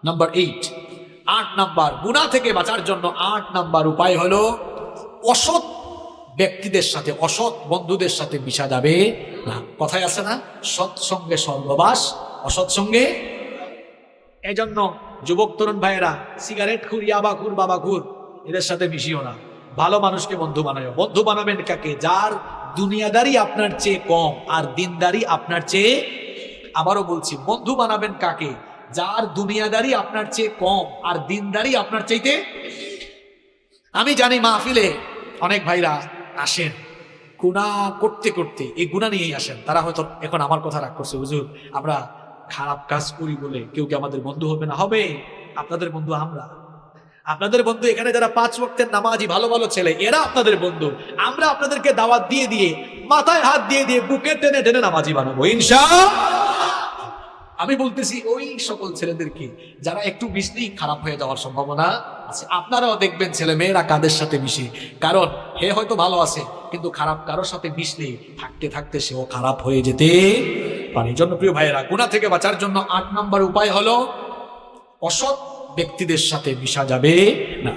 Number 8, 8 number গুনাহ থেকে বাঁচার জন্য 8 নাম্বার উপায় হলো অসৎ ব্যক্তিদের সাথে, অসৎ বন্ধুদের সাথে মিশা যাবে না। কথায় আছে না, সৎসঙ্গে স্বর্গবাস, অসৎ সঙ্গে। এই জন্য যুবক তরুণ ভাইয়েরা, সিগারেট খুর, ইয়াবা খুর, বাবা খুর, এদের সাথে মিশিও না। ভালো মানুষকে বন্ধু বানায়। বন্ধু বানাবেন কাকে? যার দুনিয়াদারি আপনার চেয়ে কম আর দিনদারি আপনার চেয়ে। আবারও বলছি, বন্ধু বানাবেন কাকে? যার দুনিয়াদারি আপনার চেয়ে কম আর দিনদারি আপনার চাইতে। আমি জানি মাহফিলে অনেক ভাইরা আসেন গুনাহ করতে করতে, এই গুনাহ নিয়েই আসেন। তারা হয়তো এখন আমার কথা রাগ করছে, হুজুর আমরা খারাপ কাজ করি বলে কেউ কি আমাদের বন্ধু হবে না? হবে। আপনাদের বন্ধু আমরা। আপনাদের বন্ধু এখানে যারা 5 ওয়াক্তের নামাজি ভালো ভালো ছেলে, এরা আপনাদের বন্ধু। আমরা আপনাদেরকে দাওয়াত দিয়ে দিয়ে, মাথায় হাত দিয়ে দিয়ে, বুকে টেনে টেনে নামাজি বানাবো ইনশাআল্লাহ। আমি বলতেছি ওই সকল ছেলেদেরকে যারা একটু মিশলেই খারাপ হয়ে যাওয়ার সম্ভাবনা আছে। আপনারাও দেখবেন ছেলে মেয়েরা কাদের সাথে মিশে, কারণ হে হয়তো ভালো আছে কিন্তু খারাপ কারোর সাথে মিশলে থাকতে থাকতে সেও খারাপ হয়ে যেতে পারে। এই জন্য প্রিয় ভাইয়েরা, গুনাহ থেকে বাঁচার জন্য 8 নম্বর উপায় হলো অসৎ ব্যক্তিদের সাথে মিশা যাবে না।